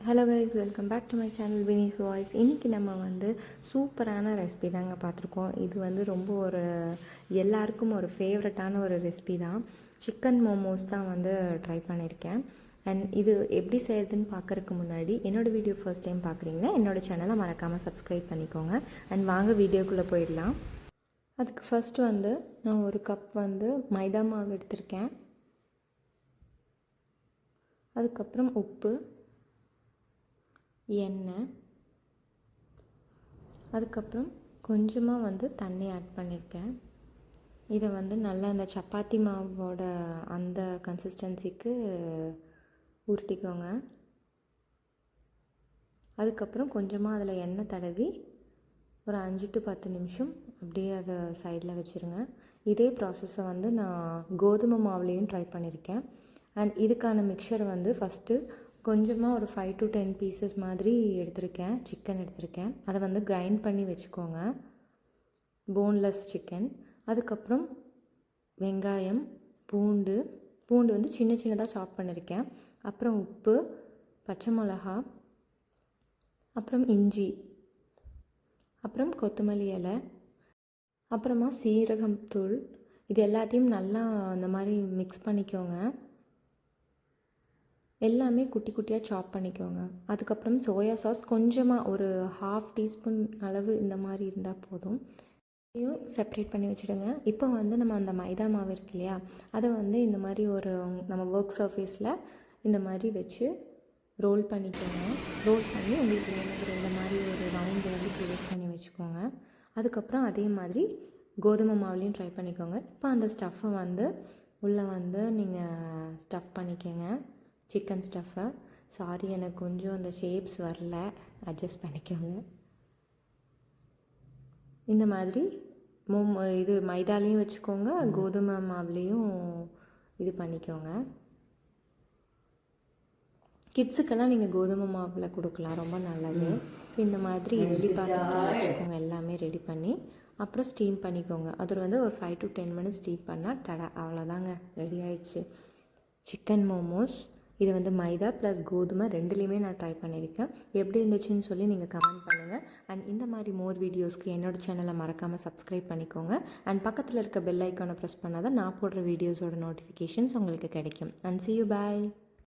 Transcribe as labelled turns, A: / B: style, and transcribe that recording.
A: Hello guys, welcome back to my channel Vini's voice. இன்றைக்கி நம்ம சூப்பரான ரெசிபி தாங்க பார்த்துருக்கோம். இது ரொம்ப எல்லாருக்கும் ஒரு ஃபேவரட்டான ஒரு ரெசிபி தான். சிக்கன் மோமோஸ் தான் ட்ரை பண்ணியிருக்கேன். அண்ட் இது எப்படி செய்கிறதுன்னு பார்க்குறதுக்கு முன்னாடி என்னோடய வீடியோ ஃபர்ஸ்ட் டைம் பார்க்குறீங்கன்னா என்னோடய சேனலை மறக்காமல் சப்ஸ்கிரைப் பண்ணிக்கோங்க. அண்ட் வாங்க வீடியோக்குள்ளே போயிடலாம். அதுக்கு ஃபஸ்ட்டு நான் ஒரு கப் மைதா மாவு எடுத்திருக்கேன். அதுக்கப்புறம் உப்பு, எண்ணெய், அதுக்கப்புறம் கொஞ்சமாக தண்ணி ஆட் பண்ணியிருக்கேன். இதை நல்லா அந்த சப்பாத்தி மாவோட அந்த கன்சிஸ்டன்சிக்கு உருட்டிக்கோங்க. அதுக்கப்புறம் கொஞ்சமாக அதில் எண்ணெய் தடவி ஒரு 5 to 10 நிமிஷம் அப்படியே அதை சைடில் வச்சுருங்க. இதே ப்ராசஸை நான் கோதுமை மாவுலேயும் ட்ரை பண்ணியிருக்கேன். அண்ட் இதுக்கான மிக்சரை ஃபஸ்ட்டு கொஞ்சமாக ஒரு 5 to 10 பீசஸ் மாதிரி எடுத்திருக்கேன். சிக்கன் எடுத்திருக்கேன். அதை கிரைண்ட் பண்ணி வச்சுக்கோங்க, போன்லெஸ் சிக்கன். அதுக்கப்புறம் வெங்காயம், பூண்டு சின்ன சின்னதாக சாப் பண்ணியிருக்கேன். அப்புறம் உப்பு, பச்சை மிளகா, அப்புறம் இஞ்சி, அப்புறம் கொத்தமல்லி இலை, அப்புறமா சீரகம் தூள். இது எல்லாத்தையும் நல்லா அந்த மாதிரி மிக்ஸ் பண்ணிக்கோங்க. எல்லாமே குட்டி குட்டியாக சாப் பண்ணிக்கோங்க. அதுக்கப்புறம் சோயா சாஸ் கொஞ்சமாக ஒரு 1/2 டீஸ்பூன் அளவு இந்த மாதிரி இருந்தால் போதும். இதையும் செப்ரேட் பண்ணி வச்சுடுங்க. இப்போ நம்ம அந்த மைதா மாவு இருக்கு இல்லையா, அதை இந்த மாதிரி ஒரு நம்ம ஒர்க் சர்ஃபேஸில் இந்த மாதிரி வச்சு ரோல் பண்ணிக்கோங்க. ரோல் பண்ணி உங்களுக்கு வேணுங்கிற இந்த மாதிரி ஒரு ரவுண்டு க்ரியேட் பண்ணி வச்சுக்கோங்க. அதுக்கப்புறம் அதே மாதிரி கோதுமை மாவுலேயும் ட்ரை பண்ணிக்கோங்க. இப்போ அந்த ஸ்டஃப்பை உள்ளே நீங்கள் ஸ்டஃப் பண்ணிக்கோங்க, சிக்கன் ஸ்டஃப்பை. சாரி, எனக்கு கொஞ்சம் அந்த ஷேப்ஸ் வரல, அட்ஜஸ்ட் பண்ணிக்கோங்க. இந்த மாதிரி இது மைதாலேயும் வச்சுக்கோங்க, கோதுமை மாவுலேயும் இது பண்ணிக்கோங்க. கிட்ஸுக்கெல்லாம் நீங்கள் கோதுமை மாவில் கொடுக்கலாம், ரொம்ப நல்லது. ஸோ இந்த மாதிரி இட்லி பாத்திரத்தில் வச்சுக்கோங்க. எல்லாமே ரெடி பண்ணி அப்புறம் ஸ்டீம் பண்ணிக்கோங்க. அது ஒரு 5 to 10 மினிட்ஸ் ஸ்டீம் பண்ணால் அவ்வளோதாங்க, ரெடி ஆயிடுச்சு சிக்கன் மோமோஸ். இது மைதா ப்ளஸ் கோதுமை ரெண்டுலேயுமே நான் ட்ரை பண்ணியிருக்கேன். எப்படி இருந்துச்சுன்னு சொல்லி நீங்கள் கமெண்ட் பண்ணுங்கள். அண்ட் இந்த மாதிரி மோர் வீடியோஸ்க்கு என்னோடய சேனலை மறக்காமல் சப்ஸ்கிரைப் பண்ணிக்கோங்க. அண்ட் பக்கத்தில் இருக்க பெல் ஐக்கானை ப்ரெஸ் பண்ணால் தான் நான் போடுற வீடியோஸோட நோட்டிஃபிகேஷன்ஸ் உங்களுக்கு கிடைக்கும். And see you, bye.